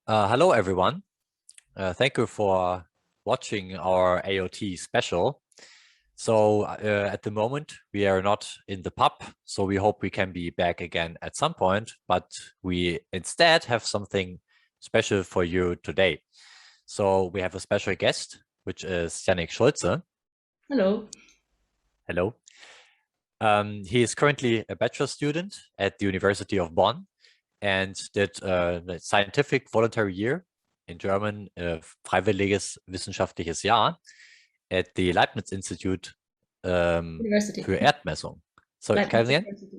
Hello, everyone. Thank you for watching our AOT special. So at the moment, we are not in the pub, so we hope we can be back again at some point, but we instead have something special for you today. So we have a special guest, which is Jannick Schulze. Hello. Hello. He is currently a bachelor student at the University of Bonn and did a scientific voluntary year in German, freiwilliges wissenschaftliches Jahr at the Leibniz Institute University. für Erdmessung. Sorry, Leibniz can you again? University.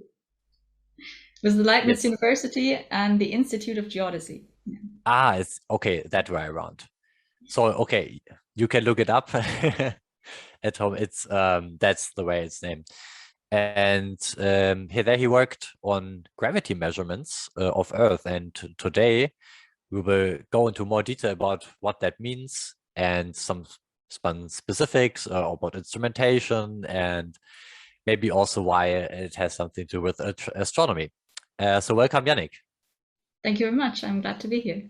It was the Leibniz Yes. University and the Institute of Geodesy. Yeah. Ah, it's okay, that way around. So, okay, you can look it up at home. It's that's the way it's named. And there he worked on gravity measurements of Earth. And today we will go into more detail about what that means and some specifics about instrumentation and maybe also why it has something to do with astronomy. So welcome, Jannick. Thank you very much. I'm glad to be here.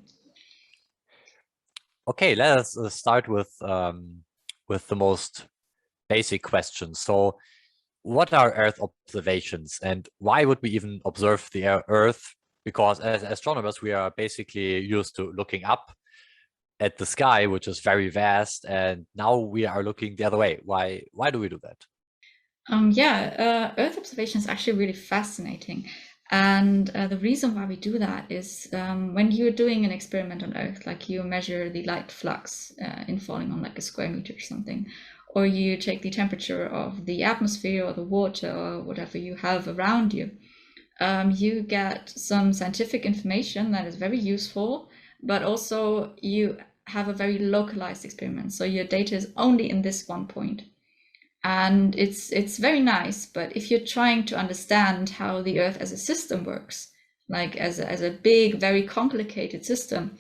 Okay, let us start with the most basic question. So what are Earth observations and why would we even observe the Earth? Because as astronomers, we are basically used to looking up at the sky, which is very vast, and now we are looking the other way. Why do we do that? Earth observation is actually really fascinating. And the reason why we do that is when you're doing an experiment on Earth, like you measure the light flux in falling on like a square meter or something, or you take the temperature of the atmosphere or the water or whatever you have around you, you get some scientific information that is very useful, but also you have a very localized experiment. So your data is only in this one point. And it's very nice, but if you're trying to understand how the Earth as a system works, like as a big, very complicated system,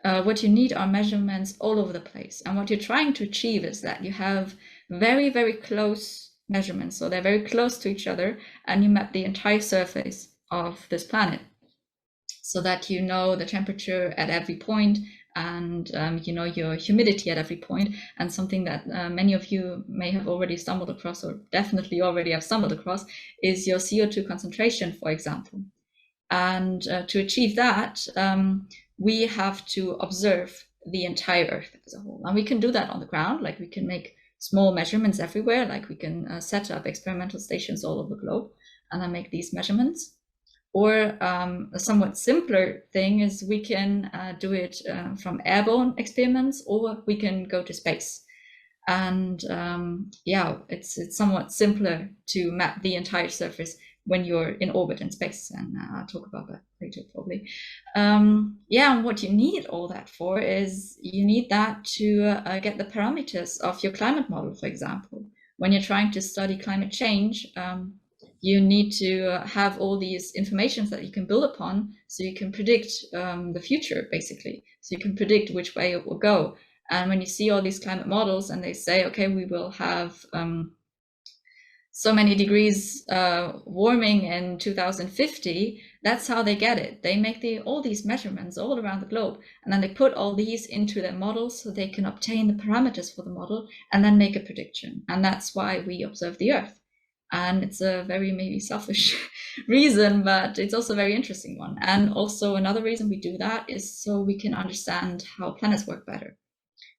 what you need are measurements all over the place. And what you're trying to achieve is that you have very, very close measurements. So they're very close to each other, and you map the entire surface of this planet so that you know the temperature at every point and you know your humidity at every point. And something that many of you may have already stumbled across, or definitely already have stumbled across, is your CO2 concentration, for example. And to achieve that, we have to observe the entire Earth as a whole. And we can do that on the ground, like we can make small measurements everywhere, like we can set up experimental stations all over the globe and then make these measurements. Or a somewhat simpler thing is we can do it from airborne experiments, or we can go to space. And it's somewhat simpler to map the entire surface when you're in orbit in space, and I'll talk about that later probably. And what you need all that for is you need that to get the parameters of your climate model, for example. When you're trying to study climate change, you need to have all these informations that you can build upon so you can predict the future, basically. So you can predict which way it will go. And when you see all these climate models and they say, okay, we will have so many degrees warming in 2050, that's how they get it. They make all these measurements all around the globe, and then they put all these into their models so they can obtain the parameters for the model and then make a prediction. And that's why we observe the Earth. And it's a very maybe selfish reason, but it's also a very interesting one. And also another reason we do that is so we can understand how planets work better,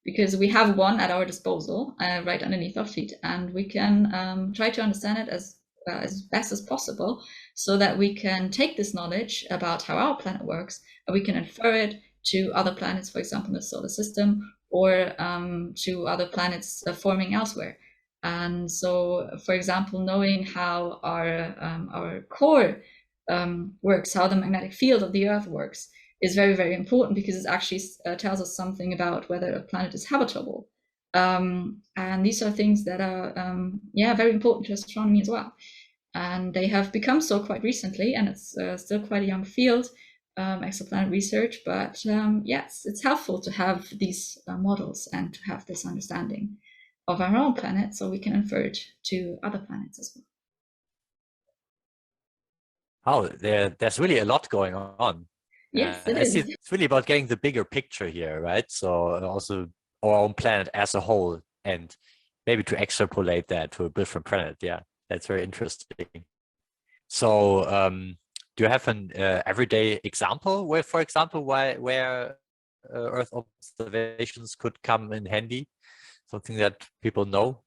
because we have one at our disposal right underneath our feet, and we can try to understand it as best as possible so that we can take this knowledge about how our planet works and we can infer it to other planets, for example, in the solar system, or to other planets forming elsewhere. And so, for example, knowing how our core works, how the magnetic field of the Earth works, is very, very important, because it actually tells us something about whether a planet is habitable. And these are things that are, very important to astronomy as well. And they have become so quite recently, and it's still quite a young field, exoplanet research. But yes, it's helpful to have these models and to have this understanding of our own planet so we can infer it to other planets as well. Oh, there's really a lot going on. Yes, it I see is. it's really about getting the bigger picture here, right? So also our own planet as a whole, and maybe to extrapolate that to a different planet. Yeah, that's very interesting. So do you have an everyday example where, for example, where Earth observations could come in handy? Something that people know?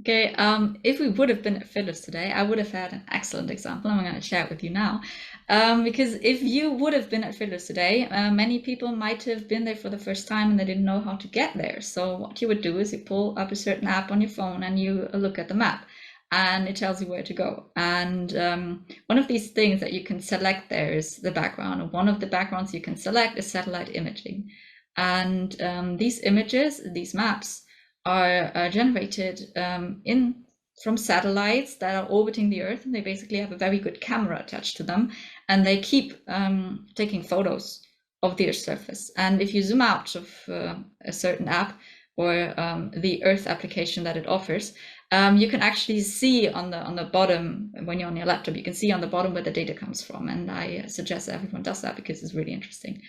Okay, if we would have been at Phyllis today, I would have had an excellent example. I'm going to share it with you now. Because if you would have been at Phyllis today, many people might have been there for the first time and they didn't know how to get there. So what you would do is you pull up a certain app on your phone and you look at the map and it tells you where to go. And one of these things that you can select there is the background. And one of the backgrounds you can select is satellite imaging. And these images, these maps, are generated from satellites that are orbiting the Earth, and they basically have a very good camera attached to them, and they keep taking photos of the Earth's surface. And if you zoom out of a certain app or the Earth application that it offers, you can actually see on the bottom, when you're on your laptop, you can see on the bottom where the data comes from. And I suggest that everyone does that because it's really interesting.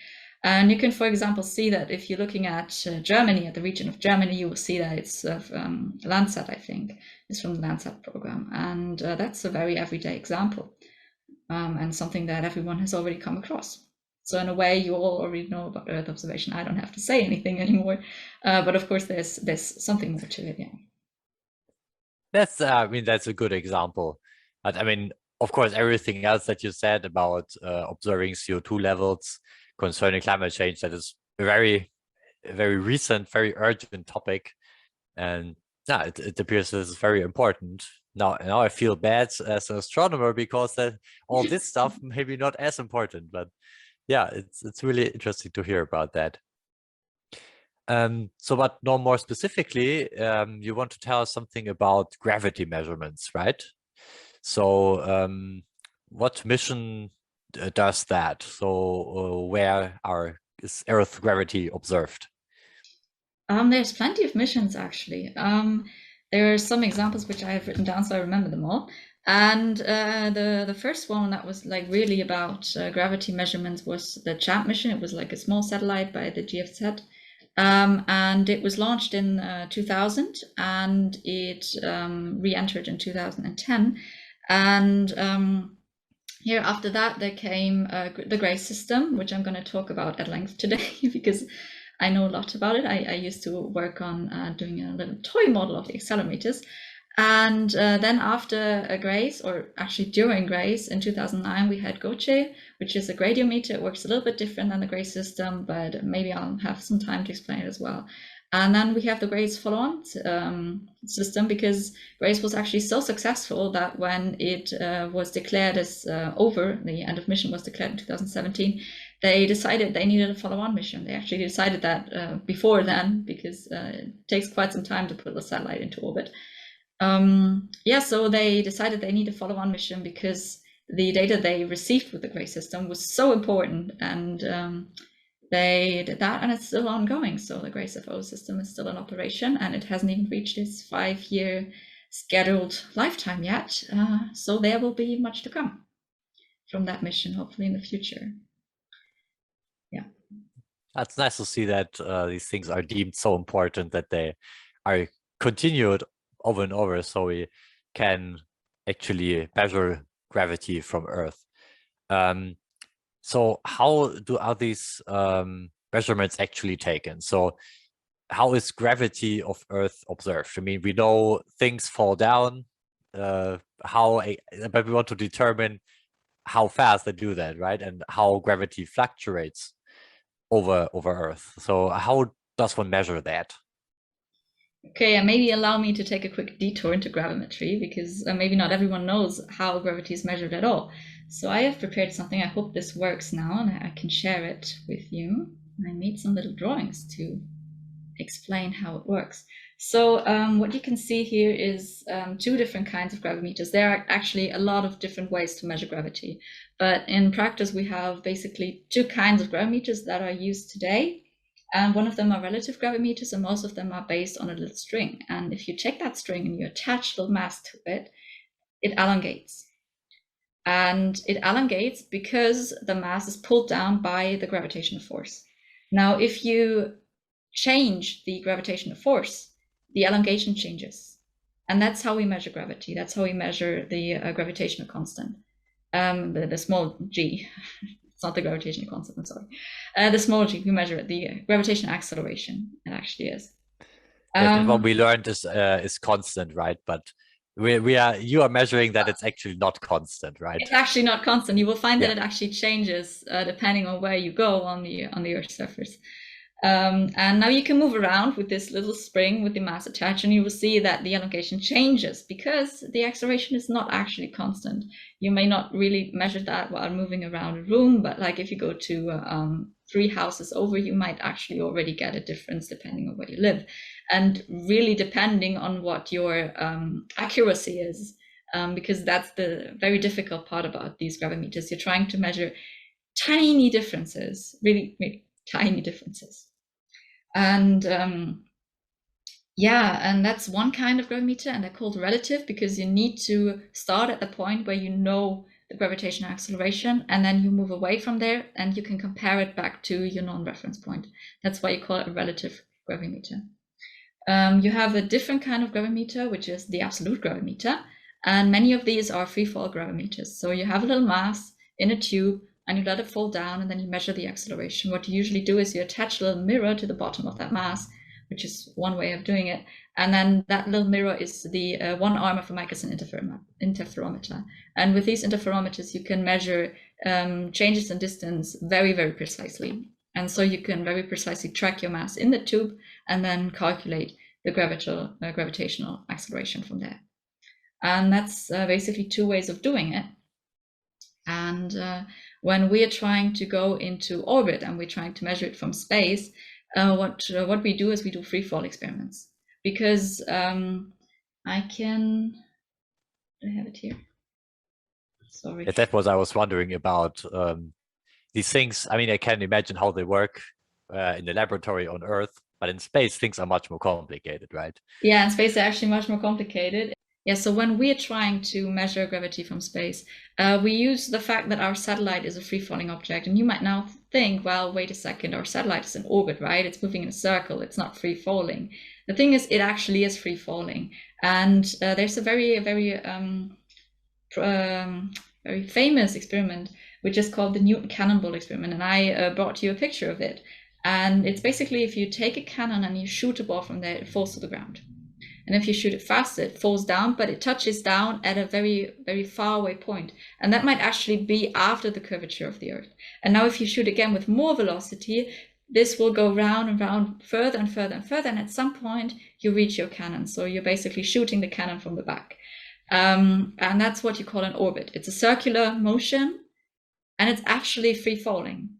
And you can, for example, see that if you're looking at Germany, at the region of Germany, you will see that it's Landsat, I think, is from the Landsat program. And that's a very everyday example and something that everyone has already come across. So in a way, you all already know about Earth observation. I don't have to say anything anymore. But of course, there's something more to it, yeah. That's, I mean, that's a good example. But I mean, of course, everything else that you said about observing CO2 levels concerning climate change, that is a very recent, very urgent topic. And yeah, it appears this is very important. Now I feel bad as an astronomer because that all this stuff maybe not as important, but yeah, it's really interesting to hear about that. So, but no more specifically, you want to tell us something about gravity measurements, right? So, what mission does that? So, where is Earth gravity observed? There's plenty of missions, actually. There are some examples which I have written down, so I remember them all. And the first one that was like really about gravity measurements was the CHAMP mission. It was like a small satellite by the GFZ. And it was launched in 2000 and it re-entered in 2010. And here after that, there came the GRAIL system, which I'm going to talk about at length today because I know a lot about it. I used to work on doing a little toy model of the accelerators. And then after GRAIS, or actually during GRAIS in 2009, we had GOCHE, which is a gradiometer. It works a little bit different than the GRAIS system, but maybe I'll have some time to explain it as well. And then we have the GRAIS follow-on system, because GRAIS was actually so successful that when it was declared as over, the end of mission was declared in 2017, they decided they needed a follow-on mission. They actually decided that before then, because it takes quite some time to put a satellite into orbit. So they decided they need a follow-on mission because the data they received with the GRAIL system was so important, and they did that, and it's still ongoing. So the GRAIL FO system is still in operation, and it hasn't even reached its 5-year scheduled lifetime yet. So there will be much to come from that mission, hopefully in the future. Yeah. That's nice to see that these things are deemed so important that they are continued over and over, so we can actually measure gravity from Earth. So how are these measurements actually taken? So how is gravity of Earth observed? I mean, we know things fall down, but we want to determine how fast they do that, right? And how gravity fluctuates over Earth. So how does one measure that? Okay, and maybe allow me to take a quick detour into gravimetry, because maybe not everyone knows how gravity is measured at all. So I have prepared something. I hope this works now and I can share it with you. I made some little drawings to explain how it works. So what you can see here is 2 different kinds of gravimeters. There are actually a lot of different ways to measure gravity, but in practice we have basically 2 kinds of gravimeters that are used today. And one of them are relative gravimeters, and most of them are based on a little string. And if you take that string and you attach a little mass to it, it elongates. and it elongates because the mass is pulled down by the gravitational force. Now, if you change the gravitational force, the elongation changes. And that's how we measure gravity. That's how we measure the gravitational constant, the small g. It's not the gravitational constant, I'm sorry. The small g, we measure it, the gravitational acceleration, it actually is. Yeah, what we learned is constant, right? But you are measuring that it's actually not constant, right? It's actually not constant. You will find that it actually changes depending on where you go on the Earth's surface. And now you can move around with this little spring with the mass attached, and you will see that the elongation changes because the acceleration is not actually constant. You may not really measure that while moving around a room, but like if you go to 3 houses over, you might actually already get a difference depending on where you live, and really depending on what your accuracy is, because that's the very difficult part about these gravimeters. You're trying to measure tiny differences, really, really tiny differences. And and that's one kind of gravimeter, and they're called relative because you need to start at the point where you know the gravitational acceleration, and then you move away from there and you can compare it back to your non-reference point. That's why you call it a relative gravimeter. You have a different kind of gravimeter, which is the absolute gravimeter, and many of these are free fall gravimeters. So you have a little mass in a tube and you let it fall down, and then you measure the acceleration. What you usually do is you attach a little mirror to the bottom of that mass, which is one way of doing it. And then that little mirror is the one arm of a Michelson interferometer. And with these interferometers, you can measure changes in distance very, very precisely. And so you can very precisely track your mass in the tube and then calculate the gravitational acceleration from there. And that's basically 2 ways of doing it. And when we are trying to go into orbit and we're trying to measure it from space, what we do is we do free fall experiments, because I have it here. Sorry. That was I was wondering about these things. I mean, I can imagine how they work in the laboratory on Earth, but in space things are much more complicated, right? Yeah, in space they're actually much more complicated. Yeah, so when we're trying to measure gravity from space, we use the fact that our satellite is a free-falling object. And you might now think, well, wait a second, our satellite is in orbit, right? It's moving in a circle, it's not free-falling. The thing is, it actually is free-falling. And there's a very, very, very famous experiment, which is called the Newton cannonball experiment. And I brought you a picture of it. And it's basically if you take a cannon and you shoot a ball from there, it falls to the ground. And if you shoot it faster, it falls down, but it touches down at a very, very far away point. And that might actually be after the curvature of the Earth. And now if you shoot again with more velocity, this will go round and round further and further and further. And at some point, you reach your cannon. So you're basically shooting the cannon from the back. And that's what you call an orbit. It's a circular motion, and it's actually free falling.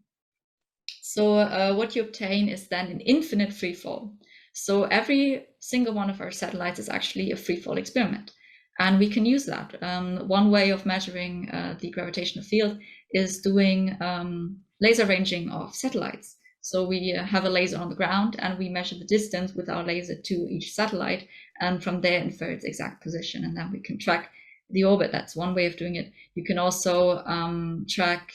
So what you obtain is then an infinite free fall. So every single one of our satellites is actually a free fall experiment. And we can use that. One way of measuring the gravitational field is doing laser ranging of satellites. So we have a laser on the ground and we measure the distance with our laser to each satellite, and from there infer its exact position. And then we can track the orbit. That's one way of doing it. You can also track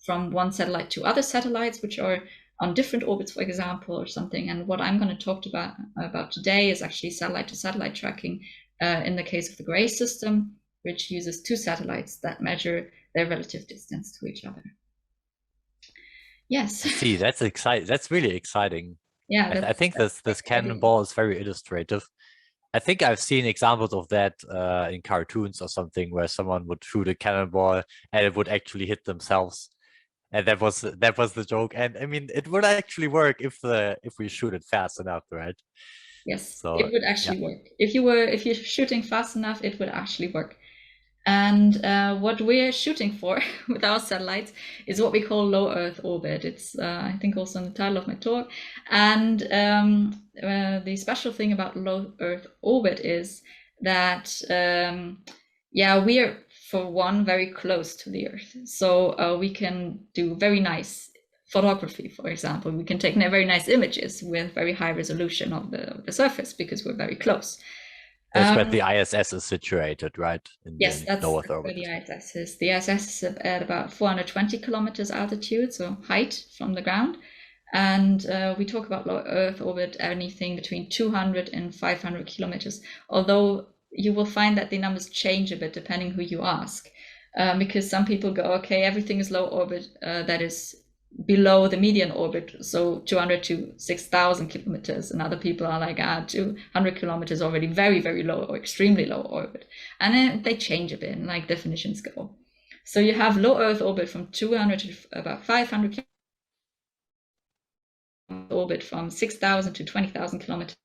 from one satellite to other satellites, which are on different orbits, for example, or something. And what I'm going to talk about today is actually satellite-to-satellite tracking in the case of the GRAIL system, which uses 2 satellites that measure their relative distance to each other. Yes. See, that's exciting. That's really exciting. Yeah, I think this cannonball is very illustrative. I think I've seen examples of that in cartoons or something, where someone would shoot a cannonball and it would actually hit themselves. And that was the joke. And I mean, it would actually work if we shoot it fast enough, right? Yes, so, it would actually work. If you're shooting fast enough, it would actually work. And what we're shooting for with our satellites is what we call low Earth orbit. It's I think also in the title of my talk. And the special thing about low Earth orbit is that we are, for one, very close to the Earth. So we can do very nice photography, for example. We can take very nice images with very high resolution of the surface because we're very close. That's where the ISS is situated, right? Yes, that's low Earth where orbit. the ISS is. The ISS is at about 420 kilometers altitude, so height from the ground. And we talk about low Earth orbit, anything between 200 and 500 kilometers, although you will find that the numbers change a bit depending who you ask, because some people go, okay, everything is low orbit, that is below the median orbit, so 200 to 6,000 kilometers, and other people are like, 200 kilometers already very, very low or extremely low orbit. And then they change a bit, like definitions go. So you have low Earth orbit from 200 to about 500 kilometers, orbit from 6,000 to 20,000 kilometers,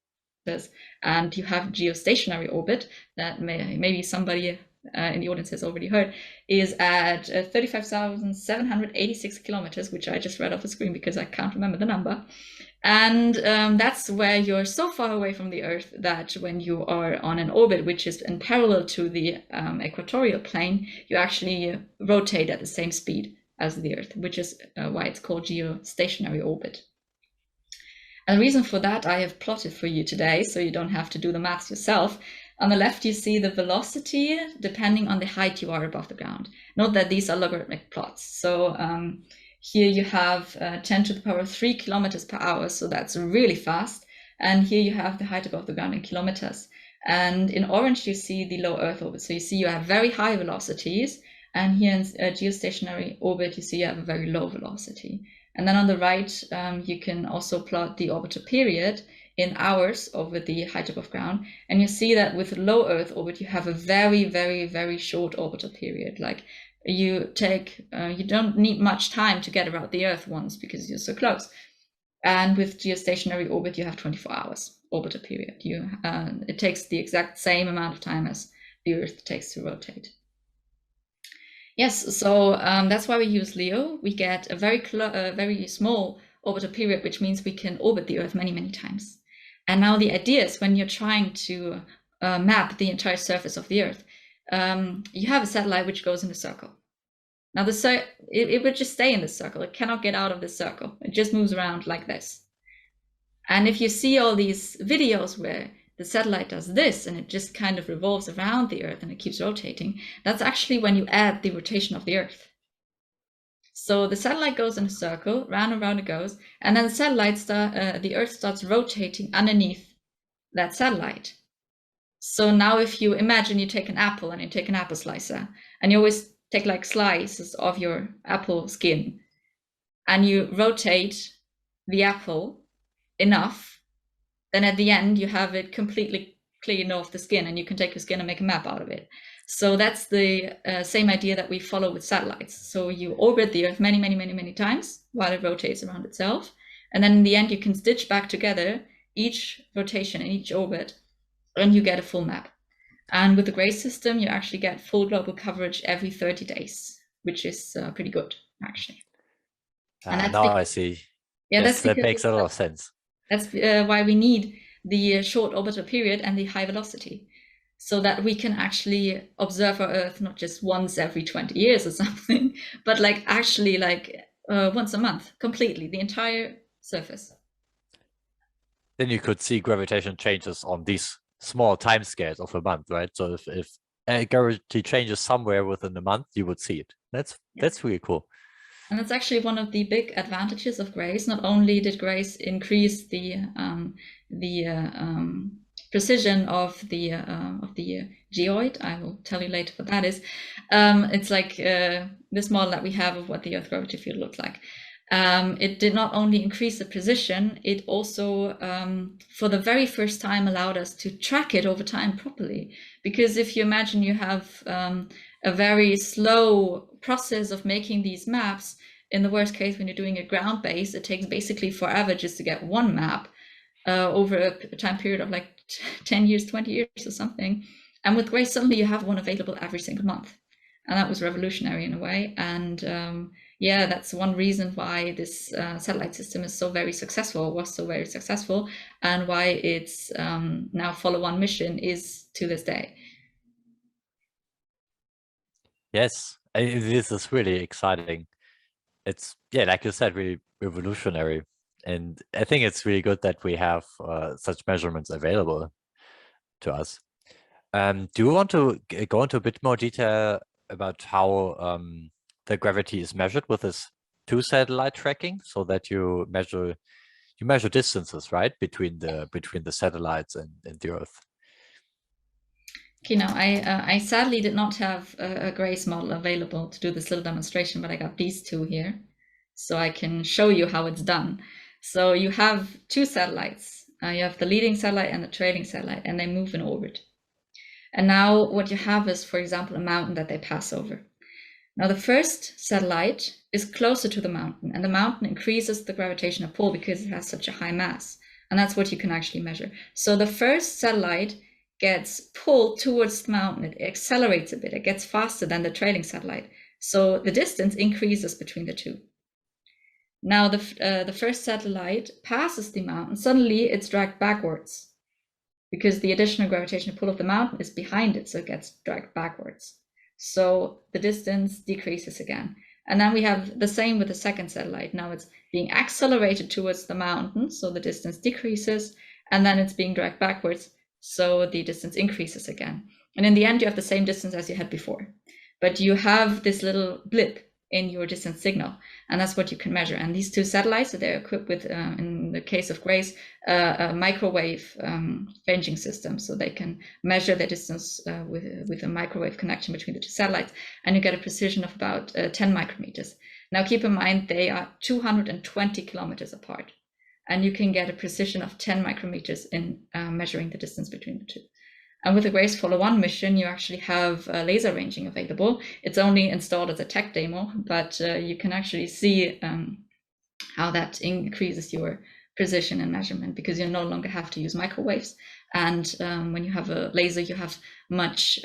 and you have geostationary orbit that maybe somebody in the audience has already heard, is at 35,786 kilometers, which I just read off the screen because I can't remember the number. And that's where you're so far away from the Earth that when you are on an orbit which is in parallel to the equatorial plane, you actually rotate at the same speed as the Earth, which is why it's called geostationary orbit. And the reason for that I have plotted for you today, so you don't have to do the maths yourself. On the left, you see the velocity depending on the height you are above the ground. Note that these are logarithmic plots. So here you have 10 to the power 3 kilometers per hour, so that's really fast. And here you have the height above the ground in kilometers. And in orange, you see the low Earth orbit. So you see you have very high velocities. And here in geostationary orbit, you see you have a very low velocity. And then on the right, you can also plot the orbital period in hours over the height above ground. And you see that with low Earth orbit, you have a very, very, very short orbital period. Like you don't need much time to get around the Earth once because you're so close. And with geostationary orbit, you have 24 hours orbital period. It takes the exact same amount of time as the Earth takes to rotate. Yes, so that's why we use LEO. We get a very small orbital period, which means we can orbit the Earth many, many times. And now the idea is when you're trying to map the entire surface of the Earth, you have a satellite which goes in a circle. Now it would just stay in the circle. It cannot get out of the circle. It just moves around like this. And if you see all these videos where the satellite does this and it just kind of revolves around the Earth and it keeps rotating, that's actually when you add the rotation of the Earth. So the satellite goes in a circle, round and round it goes, and then the Earth starts rotating underneath that satellite. So now if you imagine you take an apple and you take an apple slicer, and you always take like slices of your apple skin, and you rotate the apple enough, then at the end you have it completely clean off the skin, and you can take your skin and make a map out of it. So that's the same idea that we follow with satellites. So you orbit the Earth many, many, many, many times while it rotates around itself. And then in the end, you can stitch back together each rotation in each orbit, and you get a full map. And with the GRAIL system, you actually get full global coverage every 30 days, which is pretty good, actually. And Now I see. Yeah, yes, that makes a lot of sense. That's why we need the short orbital period and the high velocity, so that we can actually observe our Earth not just once every 20 years or something, but like actually like once a month, completely, the entire surface. Then you could see gravitation changes on these small time scales of a month, right? So if gravity changes somewhere within a month, you would see it. That's really cool. And that's actually one of the big advantages of GRAIL. Not only did GRAIL increase the precision of the geoid, I will tell you later what that is. It's like this model that we have of what the Earth gravity field looked like. It did not only increase the precision, it also, for the very first time, allowed us to track it over time properly. Because if you imagine you have a very slow process of making these maps, in the worst case, when you're doing a ground base, it takes basically forever just to get one map over a time period of like 10 years, 20 years or something. And with GRAIL, suddenly you have one available every single month. And that was revolutionary in a way. And yeah, that's one reason why this satellite system is so very successful, was so very successful, and why its now follow-on mission is to this day. Yes, this is really exciting. It's, yeah, like you said, really revolutionary. And I think it's really good that we have such measurements available to us. Do you want to go into a bit more detail about how the gravity is measured with this 2-satellite tracking, so that you measure distances, right, between the satellites and the Earth? Okay, now I sadly did not have a GRAIL model available to do this little demonstration, but I got these two here, so I can show you how it's done. So you have two satellites. You have the leading satellite and the trailing satellite, and they move in orbit. And now what you have is, for example, a mountain that they pass over. Now the first satellite is closer to the mountain, and the mountain increases the gravitational pull because it has such a high mass. And that's what you can actually measure. So the first satellite gets pulled towards the mountain. It accelerates a bit. It gets faster than the trailing satellite. So the distance increases between the two. Now the first satellite passes the mountain. Suddenly it's dragged backwards because the additional gravitational pull of the mountain is behind it, so it gets dragged backwards. So the distance decreases again. And then we have the same with the second satellite. Now it's being accelerated towards the mountain, so the distance decreases, and then it's being dragged backwards, so the distance increases again. And in the end, you have the same distance as you had before. But you have this little blip in your distance signal, and that's what you can measure. And these two satellites, they're equipped with, in the case of GRAIL, a microwave ranging system, so they can measure the distance with a microwave connection between the two satellites, and you get a precision of about 10 micrometers. Now keep in mind they are 220 kilometers apart, and you can get a precision of 10 micrometers in measuring the distance between the two. And with the GRAIL Follow 1 mission, you actually have laser ranging available. It's only installed as a tech demo, but you can actually see how that increases your precision and measurement, because you no longer have to use microwaves. And when you have a laser, you have much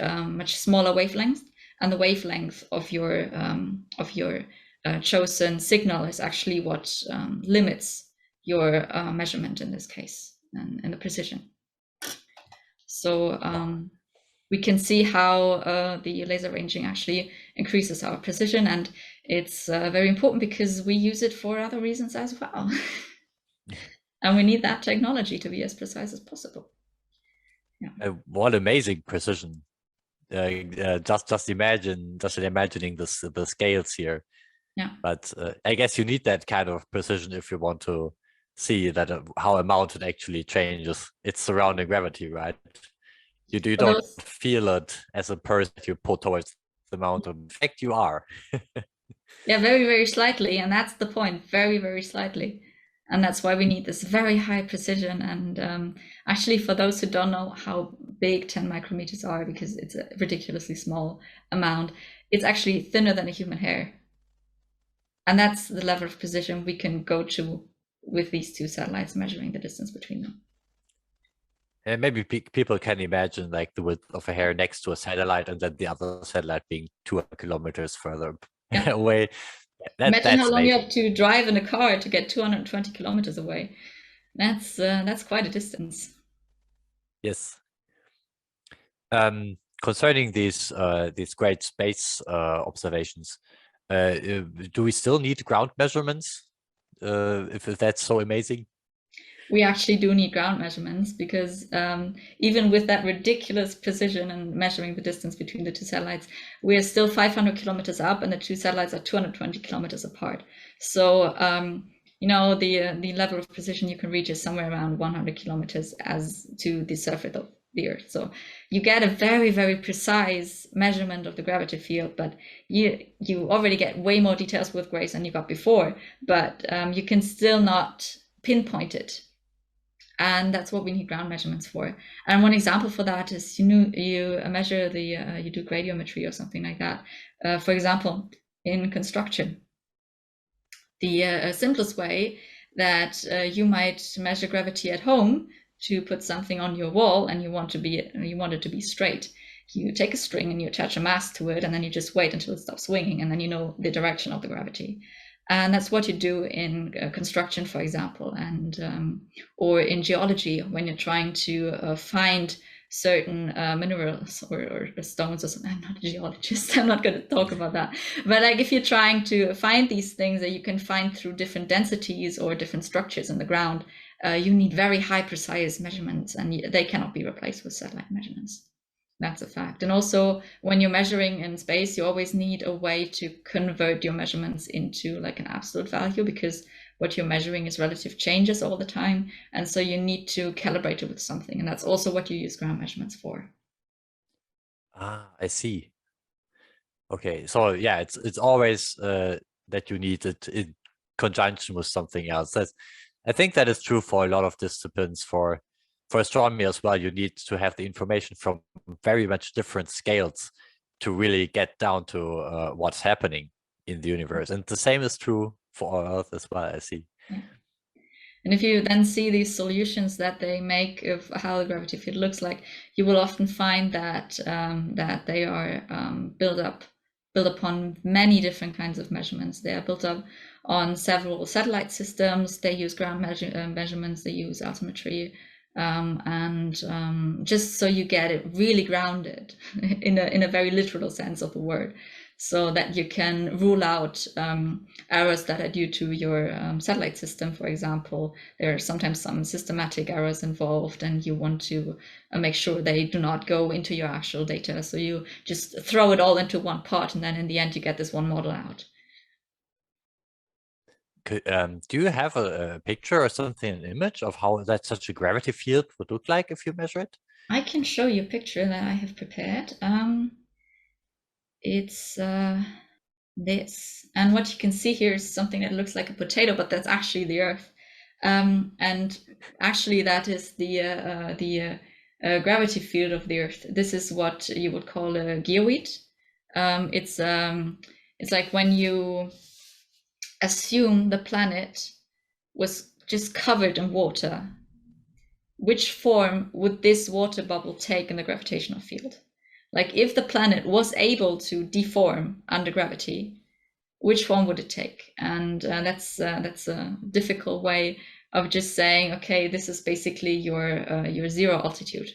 smaller wavelengths, and the wavelength of your chosen signal is actually what limits your measurement in this case, and the precision. So we can see how the laser ranging actually increases our precision, and it's very important because we use it for other reasons as well. And we need that technology to be as precise as possible. Yeah. What amazing precision. Just imagining the scales here. Yeah. But I guess you need that kind of precision if you want to see that how a mountain actually changes its surrounding gravity, right? You don't feel it as a person you pull towards the mountain. In fact, you are. Yeah, very, very slightly. And that's the point, very, very slightly. And that's why we need this very high precision. And actually, for those who don't know how big 10 micrometers are, because it's a ridiculously small amount, it's actually thinner than a human hair. And that's the level of precision we can go to with these two satellites measuring the distance between them. And maybe people can imagine like the width of a hair next to a satellite, and then the other satellite being 200 kilometers further away. Imagine how long you have to drive in a car to get 220 kilometers away. That's quite a distance. Yes. Concerning these great space observations, do we still need ground measurements if that's so amazing? We actually do need ground measurements, because even with that ridiculous precision and measuring the distance between the two satellites, we are still 500 kilometers up, and the two satellites are 220 kilometers apart. So the level of precision you can reach is somewhere around 100 kilometers as to the surface of the Earth. So you get a very, very precise measurement of the gravity field, but you already get way more details with GRAIL than you got before, but you can still not pinpoint it. And that's what we need ground measurements for. And one example for that is you measure you do gravimetry or something like that. For example, in construction, the simplest way that you might measure gravity at home to put something on your wall, and you want it to be straight. You take a string and you attach a mass to it, and then you just wait until it stops swinging, and then you know the direction of the gravity. And that's what you do in construction, for example, and or in geology when you're trying to find certain minerals or stones or something. I'm not a geologist, I'm not going to talk about that. But like if you're trying to find these things that you can find through different densities or different structures in the ground, you need very high precise measurements, and they cannot be replaced with satellite measurements. That's a fact. And also, when you're measuring in space, you always need a way to convert your measurements into like an absolute value, because what you're measuring is relative changes all the time. And so you need to calibrate it with something. And that's also what you use ground measurements for. Ah, I see. Okay, so yeah, it's always that you need it in conjunction with something else. I think that is true for a lot of disciplines. For astronomy as well, you need to have the information from very much different scales to really get down to what's happening in the universe. And the same is true for our Earth as well, I see. Yeah. And if you then see these solutions that they make of how the gravity field looks like, you will often find that that they are built upon many different kinds of measurements. They are built up on several satellite systems. They use ground measurements. They use altimetry, and just so you get it really grounded in a very literal sense of the word, so that you can rule out errors that are due to your satellite system, for example. There are sometimes some systematic errors involved, and you want to make sure they do not go into your actual data. So you just throw it all into one pot, and then in the end, you get this one model out. Do you have a picture or something, an image of how that such a gravity field would look like if you measure it? I can show you a picture that I have prepared. It's this, and what you can see here is something that looks like a potato, but that's actually the Earth. And actually, that is the gravity field of the Earth. This is what you would call a geoid. It's like when you assume the planet was just covered in water, which form would this water bubble take in the gravitational field? Like if the planet was able to deform under gravity, which one would it take? And that's a difficult way of just saying, okay, this is basically your zero altitude.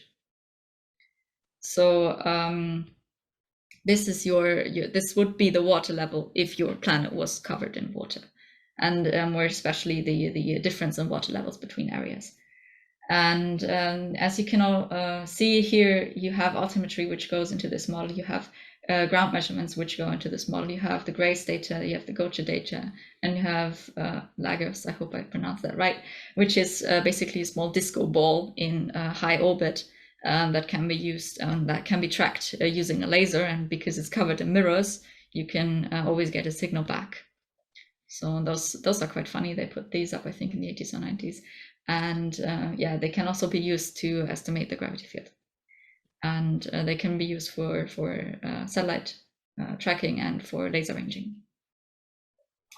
So this is this would be the water level if your planet was covered in water, and more especially the difference in water levels between areas. And as you can all see here, you have altimetry, which goes into this model. You have ground measurements, which go into this model. You have the GRAIL data, you have the GOCHA data, and you have Lagos, I hope I pronounced that right, which is basically a small disco ball in high orbit that can be used, that can be tracked using a laser. And because it's covered in mirrors, you can always get a signal back. So those are quite funny. They put these up, I think, in the 80s or 90s. And yeah, they can also be used to estimate the gravity field. And they can be used for satellite tracking and for laser ranging.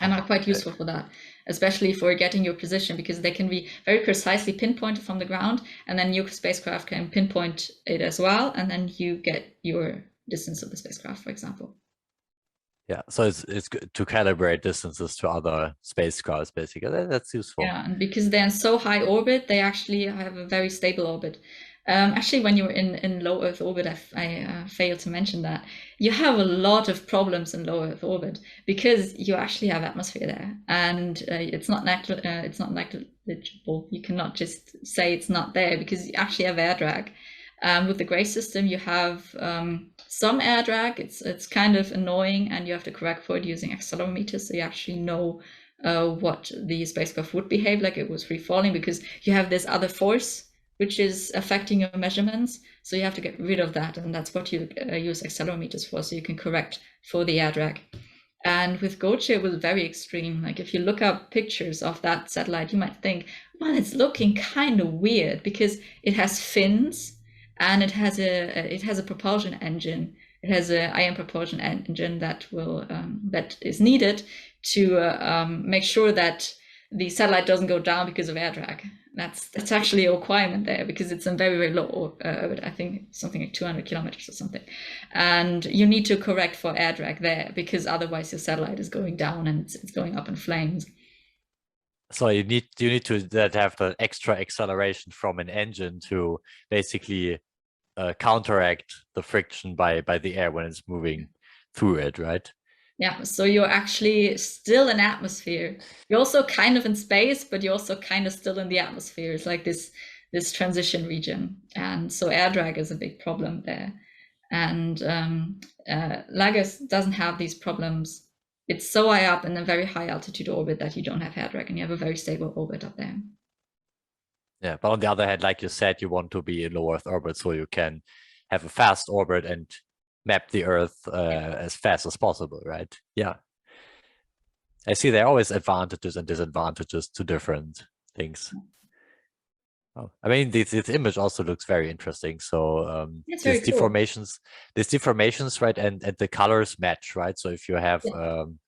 And are quite useful for that, especially for getting your position, because they can be very precisely pinpointed from the ground, and then your spacecraft can pinpoint it as well, and then you get your distance of the spacecraft, for example. Yeah, so it's good to calibrate distances to other spacecrafts, basically. That's useful. Yeah, and because they're in so high orbit, they actually have a very stable orbit. Actually, when you're in low Earth orbit, I failed to mention that you have a lot of problems in low Earth orbit, because you actually have atmosphere there, and it's not negligible. You cannot just say it's not there, because you actually have air drag. With the GRAIL system, you have some air drag. It's kind of annoying, and you have to correct for it using accelerometers, so you actually know what the spacecraft would behave like it was free falling, because you have this other force which is affecting your measurements. So you have to get rid of that, and that's what you use accelerometers for, so you can correct for the air drag. And with GOCHA, it was very extreme. Like if you look up pictures of that satellite, you might think, well, it's looking kind of weird, because it has fins, and it has a propulsion engine. It has an ion propulsion engine that is needed to make sure that the satellite doesn't go down because of air drag. That's actually a requirement there, because it's in very, very low orbit. I think something like 200 kilometers or something, and you need to correct for air drag there, because otherwise your satellite is going down and it's going up in flames. So you need to have the extra acceleration from an engine to basically counteract the friction by the air when it's moving through it, right? Yeah, so you're actually still in atmosphere. You're also kind of in space, but you're also kind of still in the atmosphere. It's like this transition region. And so air drag is a big problem there. And Lagos doesn't have these problems. It's so high up in a very high altitude orbit that you don't have head wreck, and you have a very stable orbit up there. Yeah, but on the other hand, like you said, you want to be in low Earth orbit so you can have a fast orbit and map the Earth as fast as possible, right? Yeah. I see there are always advantages and disadvantages to different things. Oh, I mean, this image also looks very interesting. So It's these very cool. deformations, right, and the colors match, right? So if you have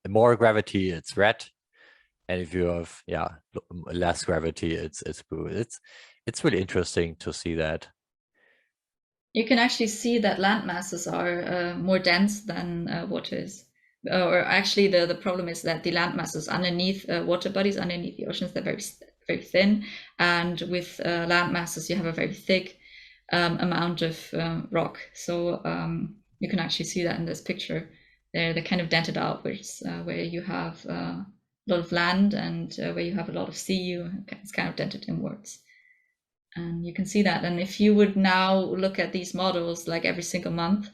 more gravity, it's red, and if you have less gravity, it's blue. It's really interesting to see that. You can actually see that land masses are more dense than water is. Or actually, the problem is that the land masses underneath water bodies, underneath the oceans, they're very, very thin. And with land masses, you have a very thick amount of rock. So you can actually see that in this picture. They're kind of dented outwards, where you have a lot of land and where you have a lot of sea, it's kind of dented inwards. And you can see that. And if you would now look at these models like every single month,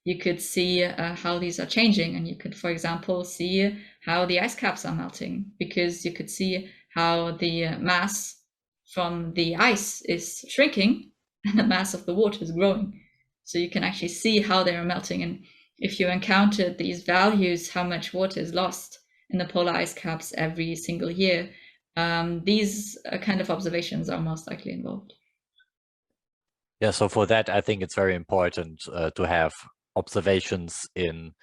you could see how these are changing. And you could, for example, see how the ice caps are melting, because you could see how the mass from the ice is shrinking and the mass of the water is growing. So you can actually see how they are melting. And if you encountered these values, how much water is lost in the polar ice caps every single year, these kind of observations are most likely involved. Yeah, so for that, I think it's very important to have observations in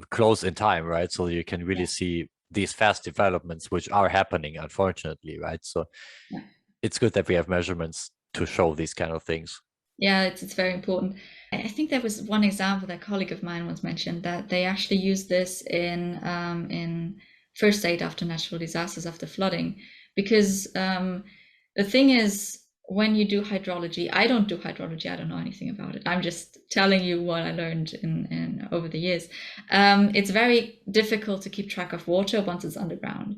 close in time, right? So you can really see these fast developments which are happening, unfortunately, right? So it's good that we have measurements to show these kind of things. Yeah, it's very important. I think there was one example that a colleague of mine once mentioned, that they actually used this in first aid after natural disasters, after flooding, because the thing is, when you do hydrology, I don't do hydrology, I don't know anything about it. I'm just telling you what I learned in over the years. It's very difficult to keep track of water once it's underground.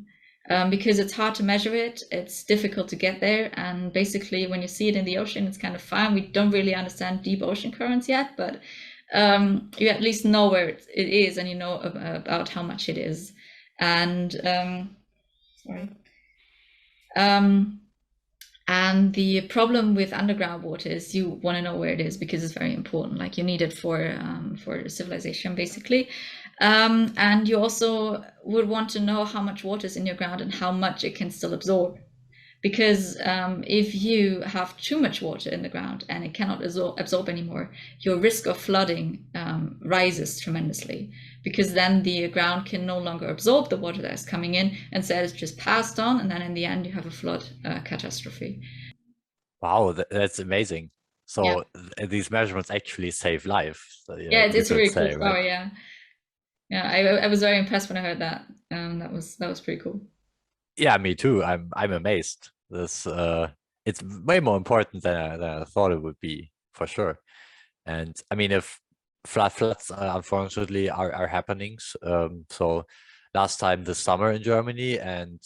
Because it's hard to measure it, it's difficult to get there, and basically when you see it in the ocean, it's kind of fine. We don't really understand deep ocean currents yet, but you at least know where it is, and you know about how much it is. And and the problem with underground water is you want to know where it is, because it's very important. Like, you need it for civilization, basically. And you also would want to know how much water is in your ground and how much it can still absorb. Because if you have too much water in the ground and it cannot absorb anymore, your risk of flooding rises tremendously, because then the ground can no longer absorb the water that is coming in, and so it's just passed on, and then in the end you have a flood catastrophe. Wow, that's amazing. So these measurements actually save life. So, yeah, it's a really cool story. Right? I was very impressed when I heard that. That was pretty cool. Yeah, me too. I'm amazed. This it's way more important than I thought it would be, for sure. And I mean, if floods unfortunately are happening. So last time this summer in Germany, and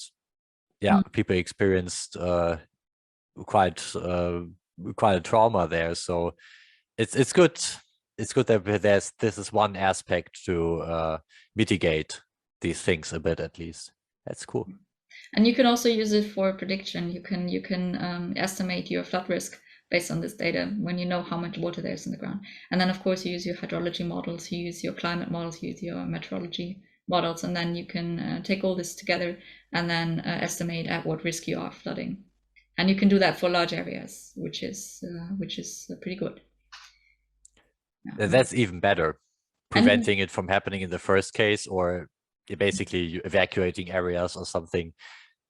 people experienced quite a trauma there. So it's good. It's good that this is one aspect to mitigate these things a bit, at least. That's cool. And you can also use it for prediction. You can estimate your flood risk based on this data when you know how much water there is in the ground. And then, of course, you use your hydrology models, you use your climate models, you use your meteorology models, and then you can take all this together and then estimate at what risk you are of flooding. And you can do that for large areas, which is pretty good. That's even better, preventing it from happening in the first case, or basically evacuating areas or something.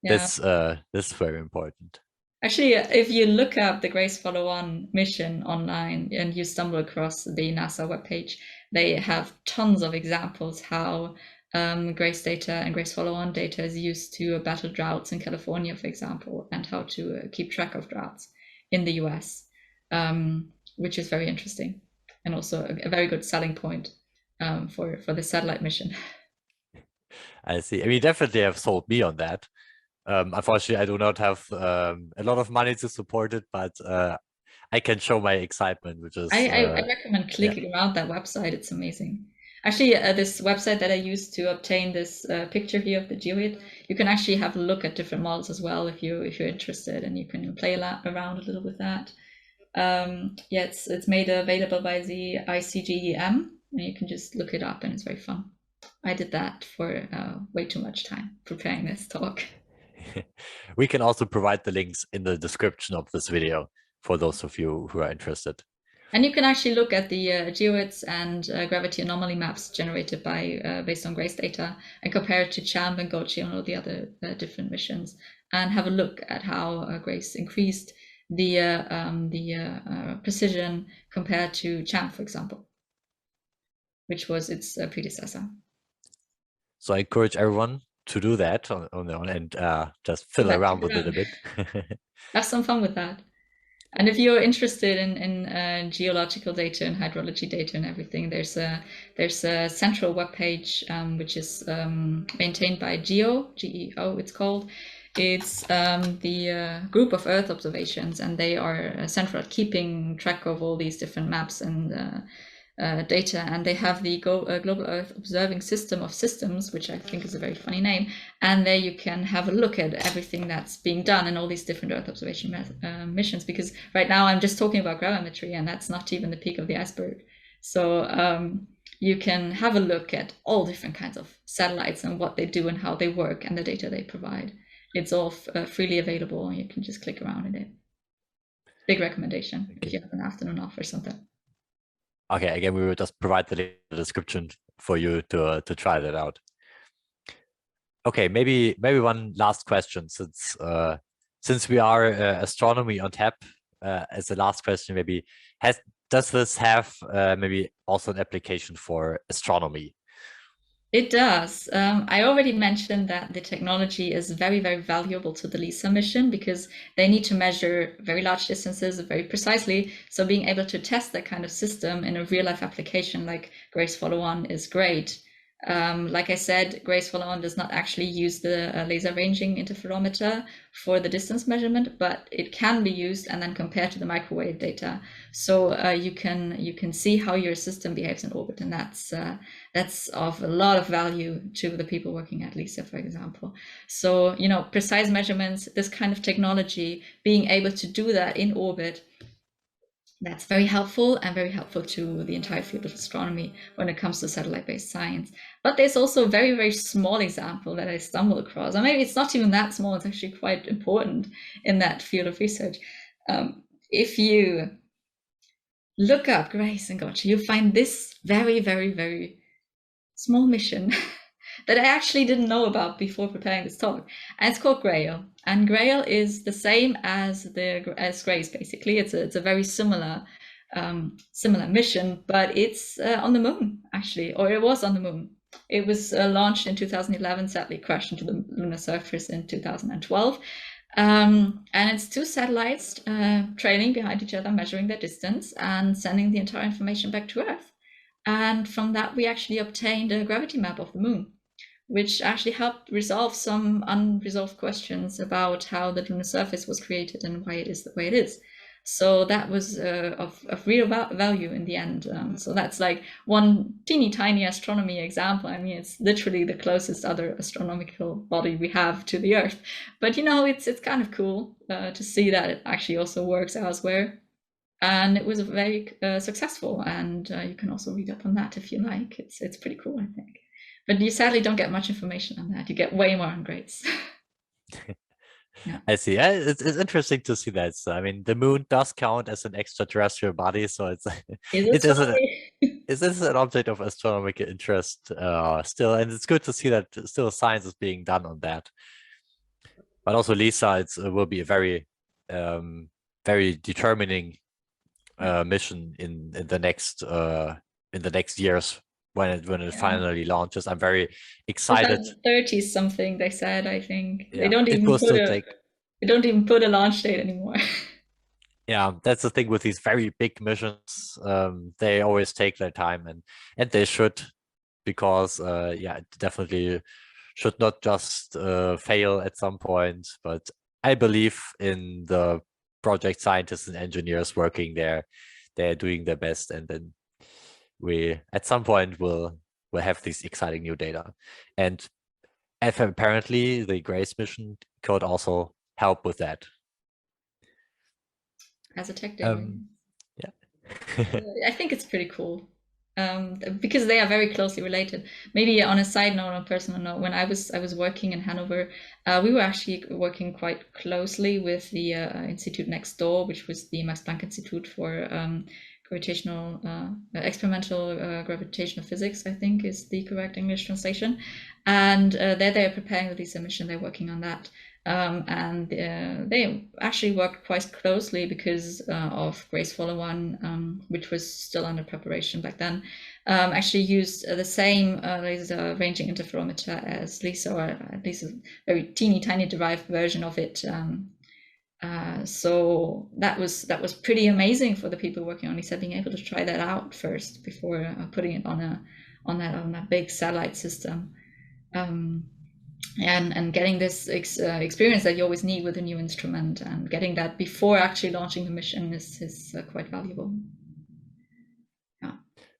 This is very important. Actually, if you look up the GRACE follow-on mission online and you stumble across the NASA webpage, they have tons of examples how GRACE data and GRACE follow-on data is used to battle droughts in California, for example, and how to keep track of droughts in the US, which is very interesting, and also a very good selling point for the satellite mission. I see. I mean, definitely have sold me on that. Unfortunately, I do not have a lot of money to support it, but I can show my excitement, which is I recommend clicking around that website. It's amazing. Actually, this website that I used to obtain this picture here of the geoid, you can actually have a look at different models as well if you're interested, and you can play around a little with that. Yeah, it's made available by the ICGEM, and you can just look it up, and it's very fun. I did that for way too much time preparing this talk. We can also provide the links in the description of this video for those of you who are interested. And you can actually look at the geoids and gravity anomaly maps generated by based on GRAIL data and compare it to CHAMP and GOCHI and all the other different missions, and have a look at how GRAIL increased the precision compared to CHAMP, for example, which was its predecessor. So I encourage everyone to do that on their own and just fiddle around with it a bit. Have some fun with that. And if you're interested in geological data and hydrology data and everything, there's a central webpage which is maintained by GEO, it's called. It's the group of Earth observations, and they are central at keeping track of all these different maps and data, and they have the Global Earth Observing System of Systems, which I think is a very funny name, and there you can have a look at everything that's being done in all these different Earth observation missions, because right now I'm just talking about gravimetry, and that's not even the peak of the iceberg. So you can have a look at all different kinds of satellites and what they do and how they work and the data they provide. It's all freely available, and you can just click around in it. Big recommendation if you have an afternoon off or something. Okay, again, we will just provide the description for you to try that out. Okay, maybe one last question, since we are astronomy on tap, as the last question, maybe does this have maybe also an application for astronomy? It does. I already mentioned that the technology is very, very valuable to the LISA mission because they need to measure very large distances very precisely. So being able to test that kind of system in a real life application like GRAIL Follow-On is great. Like I said, GRAIL Follow-On does not actually use the laser ranging interferometer for the distance measurement, but it can be used and then compared to the microwave data. So you can see how your system behaves in orbit, and that's of a lot of value to the people working at LISA, for example. So, precise measurements, this kind of technology, being able to do that in orbit, that's very helpful and very helpful to the entire field of astronomy when it comes to satellite-based science. But there's also a very, very small example that I stumbled across. Or maybe it's not even that small, it's actually quite important in that field of research. If you look up GRAIL and GOCHI, you find this very, very, very small mission that I actually didn't know about before preparing this talk. And it's called GRAIL. And GRAIL is the same as GRAIL, basically. It's a very similar mission, but it's on the moon, actually, or it was on the moon. It was launched in 2011, sadly crashed into the lunar surface in 2012. And it's two satellites trailing behind each other, measuring their distance and sending the entire information back to Earth. And from that, we actually obtained a gravity map of the moon, which actually helped resolve some unresolved questions about how the lunar surface was created and why it is the way it is. So that was of real value in the end. So that's like one teeny tiny astronomy example. I mean, it's literally the closest other astronomical body we have to the Earth. But it's kind of cool to see that it actually also works elsewhere. And it was very successful. And you can also read up on that if you like. It's pretty cool, I think. But you sadly don't get much information on that. You get way more on GRAILs. Yeah. I see. It's interesting to see that. So, I mean, the moon does count as an extraterrestrial body, so it is an object of astronomical interest still, and it's good to see that still science is being done on that. But also, LISA, it will be a very, very determining mission in the next years. When it finally launches, I'm very excited. 30 something, they said. I think yeah, they don't even put a launch date anymore. Yeah, that's the thing with these very big missions. They always take their time, and they should, because it definitely should not just fail at some point. But I believe in the project scientists and engineers working there. They're doing their best, and then we at some point will have these exciting new data. And apparently the GRACE mission could also help with that. As a tech demo. Yeah. I think it's pretty cool. Because they are very closely related. Maybe on a side note, on a personal note, when I was working in Hanover, we were actually working quite closely with the institute next door, which was the Max Planck Institute for experimental gravitational physics, I think is the correct English translation. And there they're preparing the LISA mission. They're working on that. And they actually worked quite closely because of GRACE Follow-On, which was still under preparation back then. Actually used the same laser ranging interferometer as LISA, or at least a very teeny tiny derived version of it. So that was pretty amazing for the people working on LISA, being able to try that out first before putting it on that big satellite system. And getting this experience that you always need with a new instrument, and getting that before actually launching the mission is quite valuable. Yeah.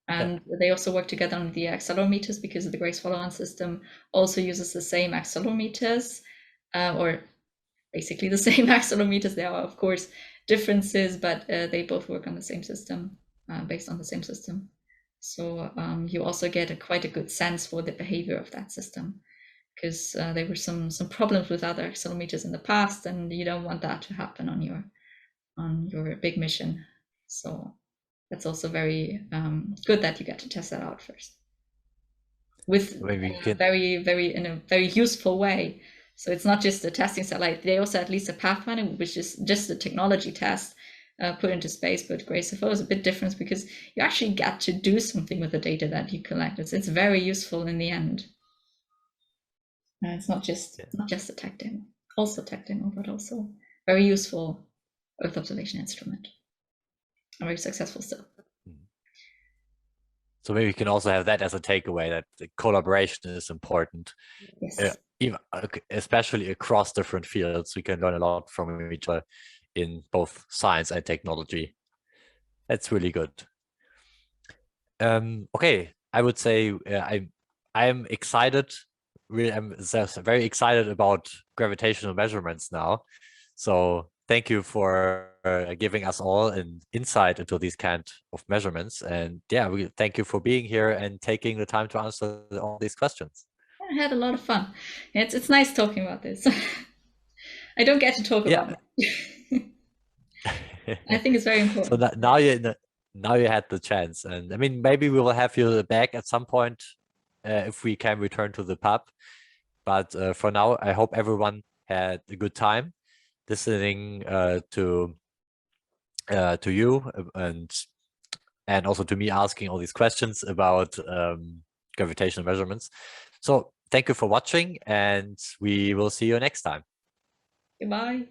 And they also work together on the accelerometers, because the GRACE Follow-On system also uses the same accelerometers, or basically the same accelerometers. There are, of course, differences, but they both work on the same system, based on the same system. So you also get quite a good sense for the behavior of that system, because there were some problems with other accelerometers in the past, and you don't want that to happen on your big mission. So that's also very good that you get to test that out first with in a very useful way. So it's not just a testing satellite. They also at least a Pathfinder, which is just a technology test put into space. But GRACE-FO is a bit different, because you actually get to do something with the data that you collect. It's very useful in the end. It's not just a tech demo, also tech demo, but also very useful Earth observation instrument. And very successful still. So maybe we can also have that as a takeaway, that the collaboration is important. Yes. Especially across different fields. We can learn a lot from each other in both science and technology. That's really good. Okay, I would say I'm excited. Really, I'm very excited about gravitational measurements now. So thank you for giving us all an insight into these kind of measurements. And yeah, we thank you for being here and taking the time to answer all these questions. I had a lot of fun. It's nice talking about this. I don't get to talk about it. I think it's very important. So now you had the chance, and I mean, maybe we will have you back at some point if we can return to the pub. But for now, I hope everyone had a good time listening to you and also to me asking all these questions about gravitational measurements. So thank you for watching, and we will see you next time. Goodbye.